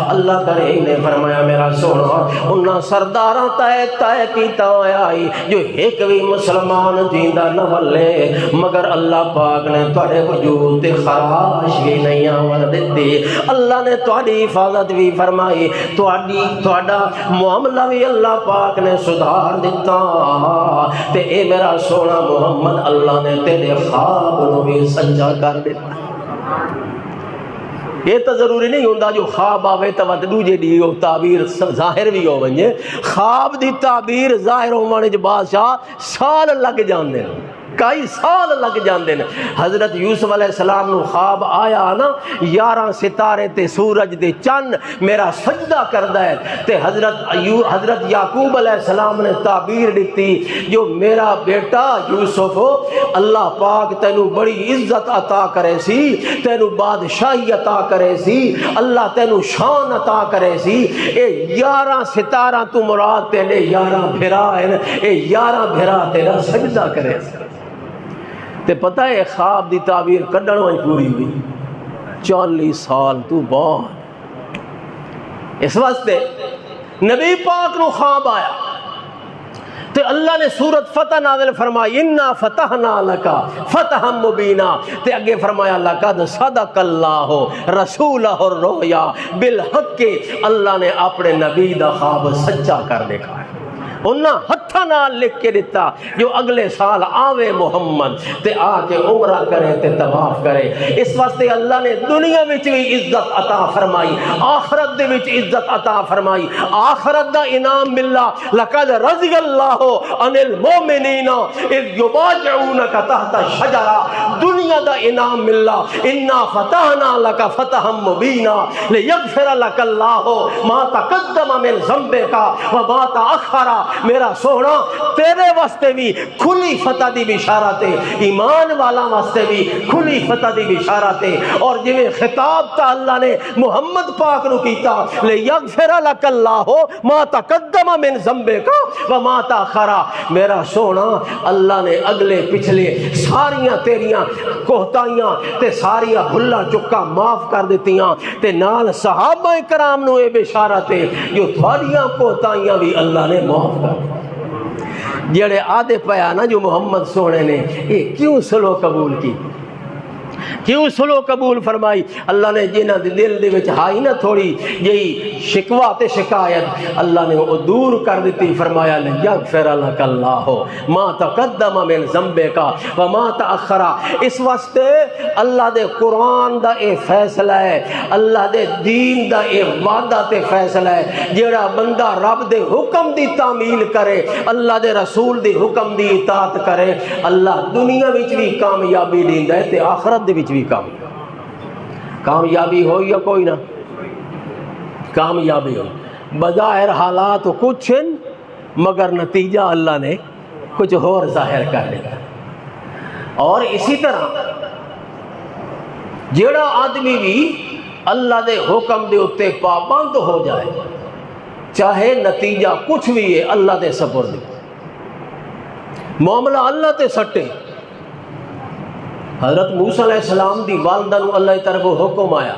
اللہ کریم نے فرمایا میرا سونا انہاں سرداراں طے کیتا ہویا جو ایک بھی مسلمان جیندا نہ ولے مگر اللہ پاک نے تواڈے وجود تے خراش بھی نہیں آون دیتی اللہ نے تواڈی حفاظت بھی فرمائی تواڈا معاملہ بھی اللہ پاک نے سدھار دیتا تے اے میرا سونا محمد اللہ نے تیرے خواب نو بھی سچا کر دیتا یہ تو ضروری نہیں ہوتا جو خواب آوے تو دوجے ڈی ہو تعبیر ظاہر بھی ہو ونجے خواب دی تعبیر ظاہر ہونے جو بادشاہ سال لگ جاندے کئی سال لگ جاندے ہیں حضرت یوسف علیہ السلام نو خواب آیا نا 11 ستارے تے سورج دے چند میرا سجدہ کردہ ہے تے حضرت یعقوب علیہ السلام نے تعبیر دیتی جو میرا بیٹا یوسف اللہ پاک تینو بڑی عزت عطا کرے سی تینو بادشاہی عطا کرے سی اللہ تینو شان عطا کرے سی اے 11 ستارہ تو مراد تیرے 11 بھرا ہے اے 11 بھرا تیرا سجدہ کرے سی تے پتہ ہے خواب دی تعبیر کڈن وچ پوری ہوئی 40 سال تو بعد اس واسطے نبی پاک نو خواب آیا تے اللہ نے سورت فتح نازل فرمائی انا فتحنا لکا فتحا مبینا تے اگے فرمایا لقد صدق اللہ رسولہ الرؤیا بالحق اللہ نے اپنے نبی دا خواب سچا کر دکھایا انہاں ہتھاں نال لکھ کے دیتا جو اگلے سال آوے محمد تے آ کے عمرہ کرے تے طواف کرے اس واسطے اللہ نے دنیا وچ بھی عزت عطا فرمائی آخرت دے وچ عزت عطا فرمائی آخرت دا انعام ملا لقد رضی اللہ عن المؤمنین اذ یبایعونک تحت الشجرہ دنیا دا انعام ملا انا فتحنا لک فتحا مبینا لیغفر لک اللہ ما تقدم من ذنبک وما تأخر میرا سونا تیرے واسطے بھی کھلی فتح دی بشارت ہے ایمان والا واسطے بھی کھلی فتح دی بشارت ہے اور جویں خطاب تا اللہ نے محمد پاک نو کیتا لیغفر لک اللہ ما تقدم من ذنبک وما تأخر میرا سونا اللہ نے اگلے پچھلے ساریاں تیریاں کوتاہیاں تے ساریاں بھلا چکا معاف کر دیتیاں تے نال صحابہ کرام نو اے بشارت ہے جو تھوڑیاں کوتاہیاں بھی اللہ نے معاف جڑے آدھے پیا نا جو محمد سونے نے یہ کیوں سلو قبول کی کیوں سلو قبول فرمائی اللہ نے جنہاں دے دل دے وچ ہائی نا تھوڑی یہی شکوہ تے شکایت اللہ نے وہ دور کر دیتی فرمایا لیغفر لک اللہ ما تقدم من ذنبک وما تأخر اس واسطے اللہ دے قرآن دا اے فیصلہ ہے اللہ دے دین دا اے وعدہ تے فیصلہ ہے جیڑا بندہ رب دے حکم دی تعمیل کرے اللہ دے رسول دی حکم دی اطاعت کرے اللہ دنیا وچ بھی کامیابی دیندا ہے تے آخرت دے وچ بھی کامیابی ہو یا کوئی نہ کامیابی ہو بظاہر حالات کچھ ہیں مگر نتیجہ اللہ نے کچھ اور ظاہر کر دیا اور اسی طرح جیڑا آدمی بھی اللہ دے حکم دے اتے پابند ہو جائے چاہے نتیجہ کچھ بھی ہے اللہ دے سپرد معاملہ اللہ تے سٹے حضرت موسیٰ علیہ السلام دی والدہ نو اللہ طرف حکم آیا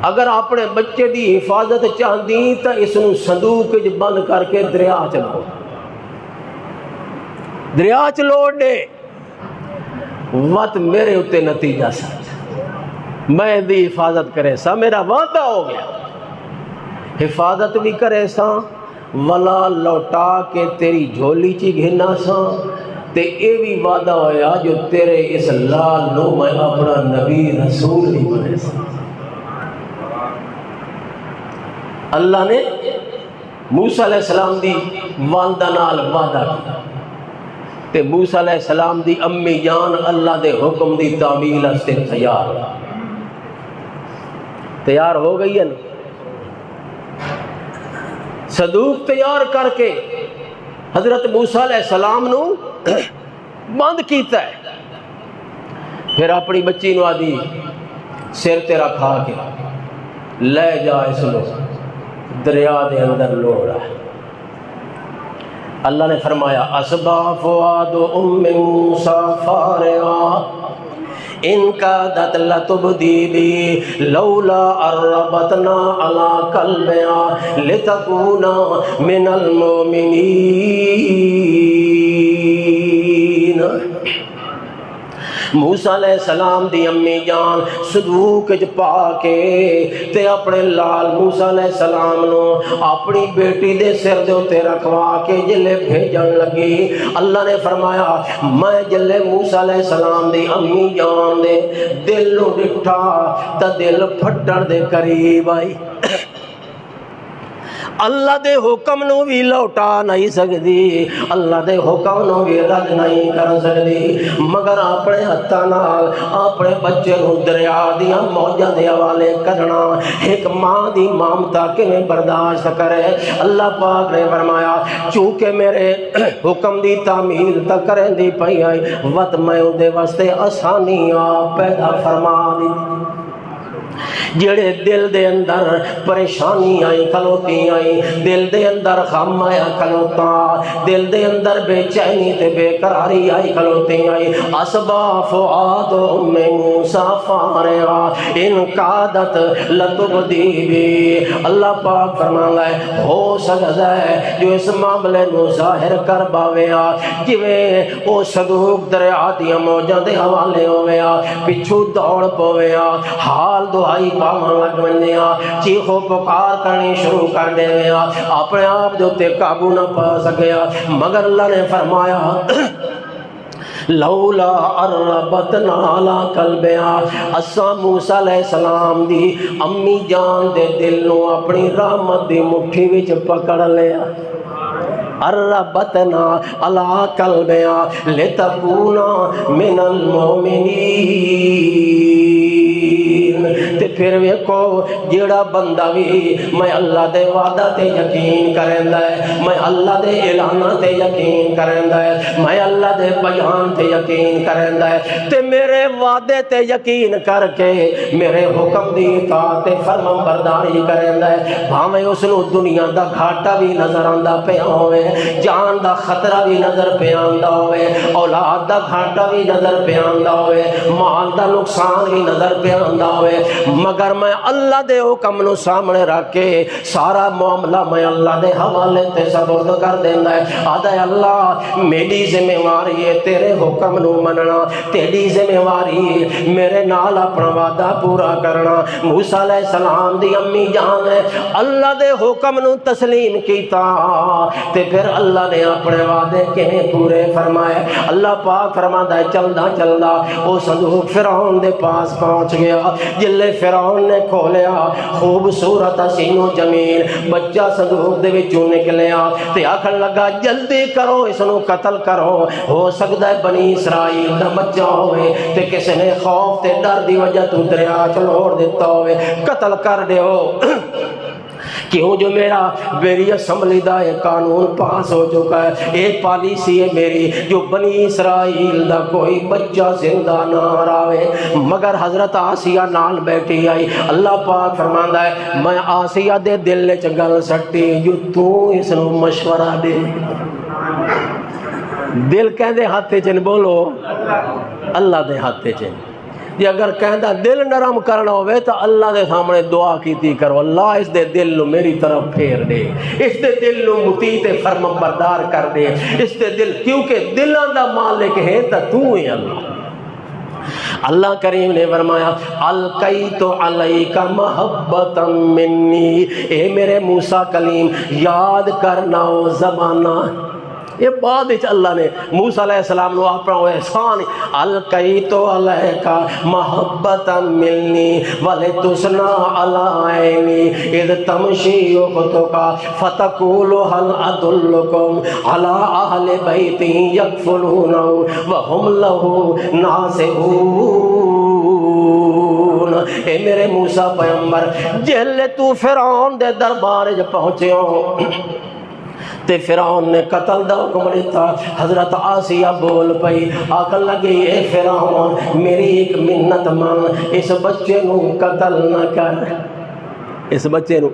اگر اپنے بچے دی حفاظت چاہتی تو اس نو صندوق وچ بند کر کے دریا چلو، دریا چلو دے وقت میرے اتے نتیجہ سا میں دی حفاظت کرے سا، میرا وعدہ ہو گیا، حفاظت بھی کرے سا ولا لوٹا کے تیری جھولی چی گھنا سا، تے اے بھی وعدہ ہویا جو تیرے اس لال نو میں اپنا نبی رسول نہیں بنے سا۔ اللہ نے موسیٰ علیہ السلام دی والدہ نال وعدہ کیا تے موسیٰ علیہ السلام دی امی جان اللہ دے حکم دی تعمیل استے تیار ہو گئی ہے نا، صندوق تیار کر کے حضرت موسیٰ علیہ السلام نو بند کیتا ہے، پھر اپنی بچی نو آدھی سر تیرا کھا کے لے جا اس لو دریا دے اندر لوڑا۔ اللہ نے فرمایا اصبح فؤاد ام موسیٰ فارغا ان کادت لتبدی بی لولا اربتنا علی قلبها لتکون من المؤمنین۔ موسیٰ علیہ السلام دی امی جان صندوق وچ پا کے تے اپنے لال موسیٰ علیہ السلام نو اپنی بیٹی دے سر دے اتے رکھوا کے جلے بھیجن لگی، اللہ نے فرمایا میں جلے موسیٰ علیہ السلام دی امی جان دے دل نو ڈٹھا تا دل پھٹن دے قریب آئی، اللہ دے حکم نو بھی لوٹا نہیں سکتی، اللہ دے حکم نو بھی رد نہیں کر سکتی، مگر اپنے ہتھاں نال اپنے بچے نو دریا دیاں موجاں دے حوالے کرنا ایک ماں دی ممتا کیویں برداشت کرے۔ اللہ پاک نے فرمایا چونکہ میرے حکم دی تعمیل تا کریں دی پئی آئی وقت میں دے واسطے آسانیاں پیدا فرما دی، جڑے دل دے اندر پریشانی آئی کھلوتی آئی، دل دے اندر غم آیا کھلوتا، دل دے اندر بے چینی تے بے قراری آئی کھلوتی آئی، اصبح فؤاد ام موسیٰ فارغا ان کادت لتبدی بی۔ اللہ پاک فرماتا ہے ہو سکتا ہے جو اس معاملے نو ظاہر کر باویا جویں او صندوق دریا دیاں موجاں دے حوالے ہویا پچھو دوڑ پویا، حال دعائی پاون لگ ونیا، چیخو پکار کرنی شروع کر دیا، اپنے آپ جو تے قابو نہ پا سکیا، مگر اللہ نے فرمایا لولا اربتنا علی قلبها، اساں موسیٰ علیہ السلام دی امی جان دے دل نو اپنی رحمت دی مٹھی وچ پکڑ لیا، اربتنا علی قلبها لتکون من المؤمنین۔ تے پھر ویکھو جیڑا بندہ بھی میں اللہ دے وعدہ تے یقین کریندا ہے، میں اللہ دے اعلاناں تے یقین کریندا ہے، میں اللہ دے بیان تے یقین کریندا ہے تے میرے وعدے تے یقین کر کے میرے حکم دی اطاعت تے فرمان برداری کریندا ہے، بھاویں اس نو دنیا دا گھاٹا بھی نظر آندا پیا ہوئے، جان دا خطرہ بھی نظر پیا آندا ہوئے، اولاد دا گھاٹا بھی نظر پیا آندا ہوئے، مال دا نقصان بھی نظر پیا آندا ہوئے، مگر میں اللہ دے حکم نو سامنے رکھ کے سارا معاملہ میں اللہ دے حوالے تے سپرد کر دیندا ہے، آدھا اللہ میری ذمہ واری ہے تیرے حکم نو مننا، تیری ذمہ واری میرے نال اپنا وعدہ پورا کرنا۔ موسیٰ علیہ السلام دی امی جان ہے اللہ دے حکم نو تسلیم کیتا تے پھر اللہ نے اپنے وعدے کے پورے فرمائے۔ اللہ پاک فرماتا ہے چلدا چلدا وہ صندوق فرعون دے پاس پہنچ گیا، جلے فرعون نے کھولیا خوبصورت حسین و جمیل بچہ صندوق دے وچوں نکلیا تے آکھن لگا جلدی کرو اس نو قتل کرو، ہو سکتا ہے بنی اسرائیل دا بچہ ہوئے تے کسی نے خوف تے ڈر دی وجہ تو دریا چلوڑ دیتا ہوئے، قتل کر دیو۔ کیوں جو میری اسمبلی دا ایک قانون پاس ہو چکا ہے، ایک پالیسی ہے میری جو بنی اسرائیل دا کوئی بچہ زندہ نہ راوے، مگر حضرت آسیہ نال بیٹھی آئی، اللہ پاک فرماندا ہے میں آسیہ دے دل وچ گل سٹی جو تو اس نو مشورہ دے، دل کہندے ہاتھ چن بولو اللہ دے ہاتھ چن جی اگر کہندہ دل نرم کرنا ہوئے تو اللہ دے سامنے دعا کیتی کرو اللہ اس دے دل نو میری طرف پھیر دے اس دے دل نو مطیع تے فرما بردار کر دے اس دے دل کیونکہ دلان دا مالک ہے تو ہے اللہ اللہ کریم نے فرمایا القیت علیک محبتا منی اے میرے موسیٰ کلیم یاد کرنا زمانہ یہ بعد اللہ نے موسیٰ علیہ السلام نے اپنا احسان القیت علیک محبتا منی ولتصنع علی عینی اذ تمشی اختک فتقول هل ادلکم علی اہل بیت یکفلونہ وہم لہ ناصحون اے میرے موسیٰ پیغمبر جہل تو فرعون دے دربار پہنچے ہو تے فرعون نے قتل دا حکم دیتا حضرت آسیہ بول پئی آکھن لگی اے فرعون میری ایک منت مان اس بچے نو قتل نہ کر اس بچے نو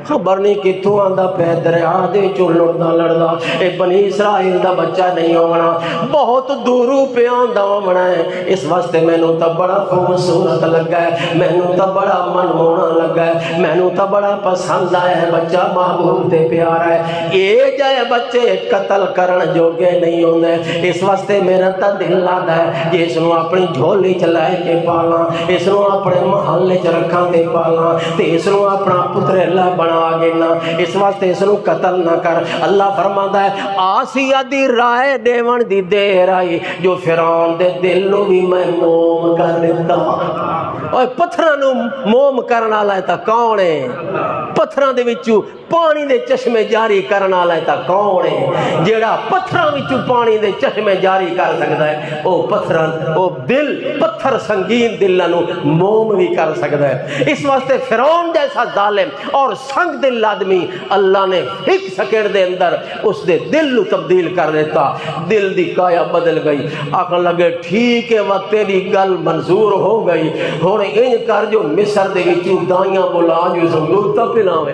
خبر نہیں کتوں آندہ پہ دریا دے چو لڑدا لڑدا اے بنی اسرائیل دا بچہ نہیں ہونا بہت دورو پہ آندہ ہونا ہے اس واسطے میں نو تا بڑا خوبصورت لگا ہے میں نو تا بڑا من مونا لگا ہے میں نو تا بڑا پسند آیا ہے بچہ محبوب تے پیارا ہے یہ جائے بچے قتل کرن جوگے نہیں ہوندے اس واسطے میرا تا دل لادا ہے جس نو اپنی جھولی چلائے کے پالا اس نو اپنے محلے چ رکھاں تے پالا تے اس نو اپنا پتر اللہ بنا آگے نہ اس واسطے اس نو قتل نہ کر اللہ فرماتا ہے آسیہ دی رائے دیون دی دیر آئی جو فرعون دے دل نو بھی میں موم کر دیتا اور پتھراں نو موم کرنا لائے کون ہے پتھراں دے وچوں پانی دے چشمے جاری کرنا لائے کون ہے جیڑا پتھراں وچوں پانی دے چشمے جاری کر سکتا ہے او پتھراں او دل پتھر سنگین دل نو موم بھی کر سکتا ہے اس واسطے فرعون جیسا ظالم اور سنگ دل آدمی اللہ نے ایک سیکنڈ دے اندر اس دے دل نو تبدیل کر دیتا دل دی کایا بدل گئی آکھن لگے ٹھیک ہے وقت تیری گل منظور ہو گئی ہن انج کر جو مصر دے وچوں دائیاں بلا جو سندوتا پلاوے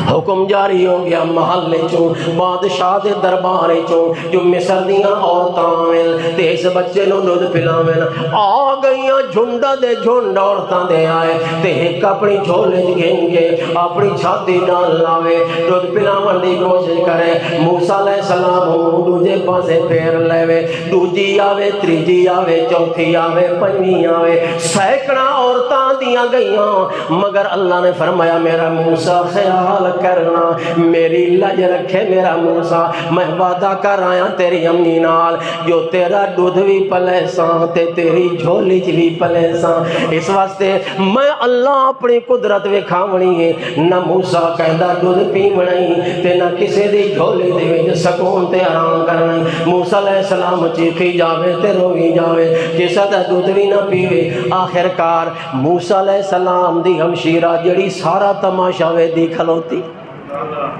حکم جاری ہو گیا محلے چوں بادشاہ دے دربارے چوں جو مصر دیاں عورتاں ویل تے اس بچے نو دودھ پلاویں آ گئیاں جھنڈا دے جھنڈ عورتاں دے آئے تے ایک اپنی جھولے گھن کے اپنی چھاتی ڈال لاوے دودھ پلاون دی کوشش کرے موسیٰ علیہ السلام دوجے پاسے پھیر لیوے دوجی آوے تریجی آوے چوتھی آوے پنجویں آوے سینکڑا عورتاں دیاں گئیاں مگر اللہ نے فرمایا میرا موسیٰ خیال کرنا میری لج رکھے میرا موسیٰ میں وعدہ کر آیا تیری امی نال جو تیرا دودھ بھی پلے ساں تے تیری جھولی چ بھی پلے ساں اس واسطے میں اللہ اپنی قدرت وکھاونی ہے نہ موسیٰ کہندا دودھ پیونا تے نہ کسے دی جھولی دے وچ سکون تے آرام کرنا موسیٰ علیہ السلام چیخی جاوے تے روئی جاوے کسے دا دودھ بھی نہ پیوے آخر کار موسیٰ علیہ السلام دی ہمشیرہ جڑی سارا تماشا وے دی کھلوتی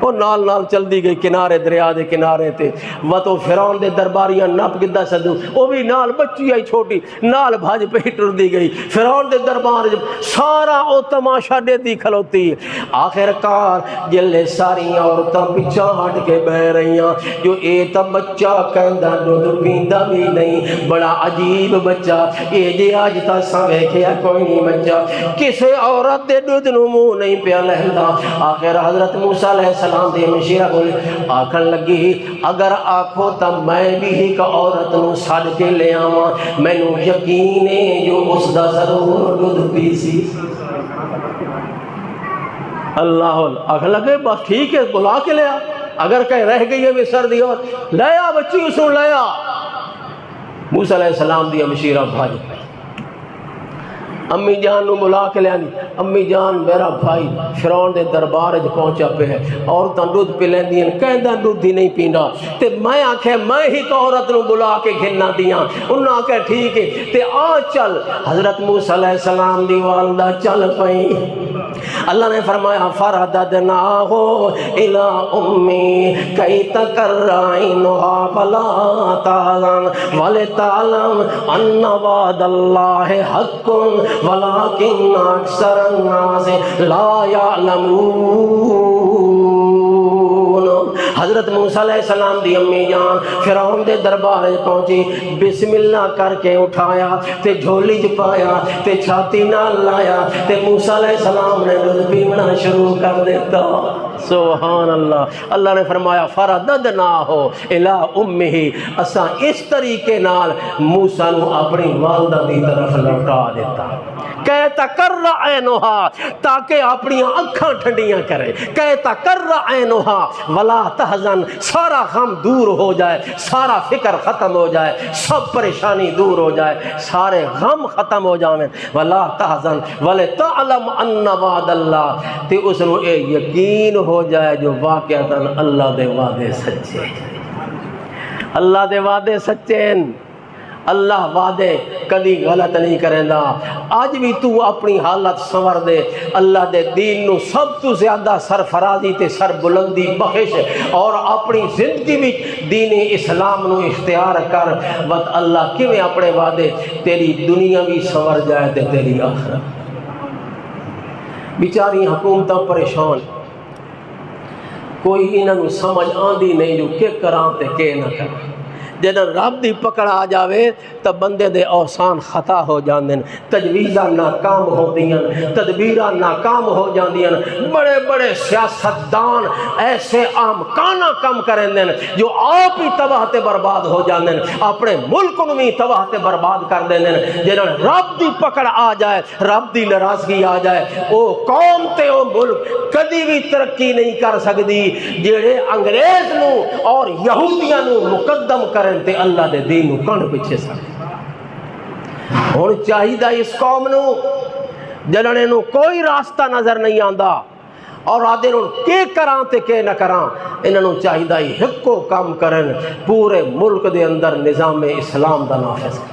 وہ نال نال چل دی گئی کنارے دریا دے کنارے تے وہ تو فرعون دے درباریاں نپ گدہ سدو وہ بھی نال بچی آئی چھوٹی نال بھاج پہ ٹر دی گئی فرعون دے دربار سارا او تماشا دے دی کھلوتی آخر کار جلے ساری عورتاں پیچھا ہٹ کے بہ رہیاں جو اے تا بچہ کہندا دودھ پیندا بھی نہیں بڑا عجیب بچہ اے جے آج تا سا ویکھیا کوئی نہیں بچہ کسے عورت دے دودھ نو منہ نہیں پیا لہندا آخر حضرت موسیٰ علیہ السلام دے مشیرہ بولے آکھن لگی اگر آکھو تب میں بھی ایک عورت نو ساڑھ کے لے آواں میں نو یقین ہے جو اس دا ضرور دودھ پی سی اللہ آکھن لگے بس ٹھیک ہے بلا کے لے آ اگر کہیں رہ گئی ہے مصر دی اور لے آ بچی اس نو لے آ موسیٰ علیہ السلام دی مشیرہ بھائی امی جان نو بلا کے لے آنی امی جان میرا بھائی فرعون دے دربار جو پہنچا پہ ہے عورتاں دودھ پی لیں دیں کہندہ دودھ ہی نہیں پینا تے میں آکھے میں ہی تو عورت نو بلا کے گھننا دیاں انہوں آکھے ٹھیک ہے تے آ چل حضرت موسیٰ علیہ السلام دی والدہ چل پئیں اللہ نے فرمایا فرددناہو الى امی کئی تکرائنہا فلا تازن ولتعلم ان وعد اللہ حق ولكن اکثر الناس لا يعلمون حضرت موسیٰ علیہ السلام دی امی جان فرعون دے دربار پہنچی، بسم اللہ کر کے اٹھایا تے جھولی چ پایا تے چھاتی نال لایا تے موسیٰ علیہ السلام نے دودھ پینا شروع کر دیتا۔ سبحان اللہ۔ اللہ نے فرمایا فرددناہ الی امہ، اساں اس طریقے نال موسیٰ نو اپنی والدہ دی طرف لوٹا دیتا کہ تقر عینہا، تاکہ اپنی آنکھاں ٹھنڈیاں کرے، کہ تقر عینہا ولا تحزن، سارا غم دور ہو جائے، سارا فکر ختم ہو جائے، سب پریشانی دور ہو جائے، سارے غم ختم ہو جائیں، ولا تحزن ولتعلم ان وعد اللہ، تے اس نو اے یقین ہو جائے جو واقعتاً اللہ دے وعدے سچے، اللہ دے وعدے سچے، اللہ وعدے کدی غلط نہیں کریندا۔ آج بھی تو اپنی حالت سنور دے، اللہ دے دین نو سب تو زیادہ سرفرازی تے سر بلندی بخش، اور اپنی زندگی بھی دین اسلام نو اختیار کر، وقت اللہ کیویں اپنے وعدے، تیری دنیا بھی سنور جائے تے تیری آخرت۔ بیچاری حکومتاں پریشان، کوئی انہاں نو سمجھ آندی نہیں جو کہ کراں تے کہ نہ کراں۔ جدہ رب دی پکڑ آ جاوے تو بندے دے اوسان خطا ہو جاندن، تجویزاں ناکام ہو دیاں، تدبیراں ناکام ہو جاندیاں، بڑے بڑے سیاستدان ایسے آمکانہ کم کریں دن جو آپ ہی تباہ تے برباد ہو جاندن، اپنے ملک نو بھی تباہ تے برباد کر دیں دن۔ جدہ رب دی پکڑ آ جائے، رب دی ناراضگی آ جائے، او قوم تے او ملک کدی بھی ترقی نہیں کر سکتی جڑے انگریز نو اور یہودیاں نو مقدم کریں تے اللہ دے دین نو کن پیچھے سن۔ ہن چاہیدا اس قوم نو جنہاں نو کوئی راستہ نظر نہیں آندا اور آدھے نو کہ کراں تے کہ نہ کراں، انہاں نو چاہیدا ہکو کام کرن، پورے ملک دے اندر نظام اسلام دا نافذ کرن،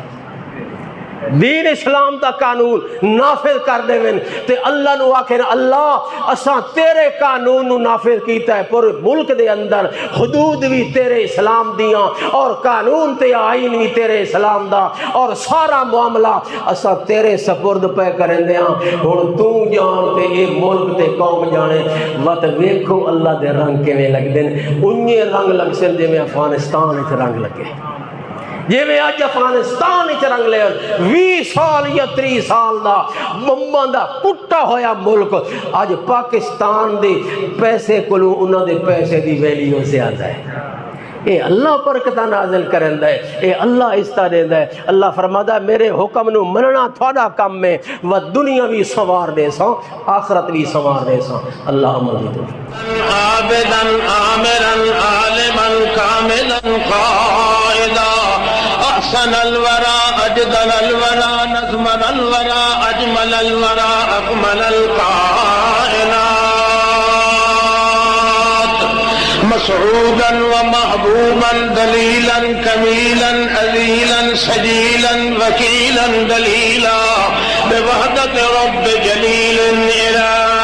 دین اسلام دا قانون نافذ کر دے ون تے اللہ نو آکھن اللہ اساں تیرے قانون نو نافذ کیتا ہے، پورے ملک دے اندر حدود بھی تیرے اسلام دیاں اور قانون تے آئین بھی تیرے اسلام دا، اور سارا معاملہ اساں تیرے سپرد پہ کریں دیاں۔ ہن تو جان تے اے ملک تے قوم جانے، وقت ویکھو اللہ دے رنگ کیویں لگ دین، انہی رنگ لگ سن جویں افغانستان وچ رنگ لگے، جی میں آج افغانستان ہی رنگ لے 20 سال یا 30 سال دا بمباں دا کٹا ہویا ملک، آج پاکستان دے پیسے کلو انہوں دے پیسے دی ویلیو زیادہ ہے۔ اے اللہ برکتہ نازل کرندا ہے، اے اللہ عزت دیندا ہے۔ اللہ فرماتا ہے میرے حکم نو مننا تھوڑا کم میں، و دنیا بھی سنوار دے ساں آخرت بھی سنوار دے ساں۔ اللہ عمل دے عابدا عامرا عالما کاملا قائدا احسن الورى اجدل الورى نظمن الورى اجمل الورى اكمل الكائنات مسعودا ومحبوبا دليلا كميلا أذيلا سجيلا وكيلا دليلا بوحدة رب جليل إله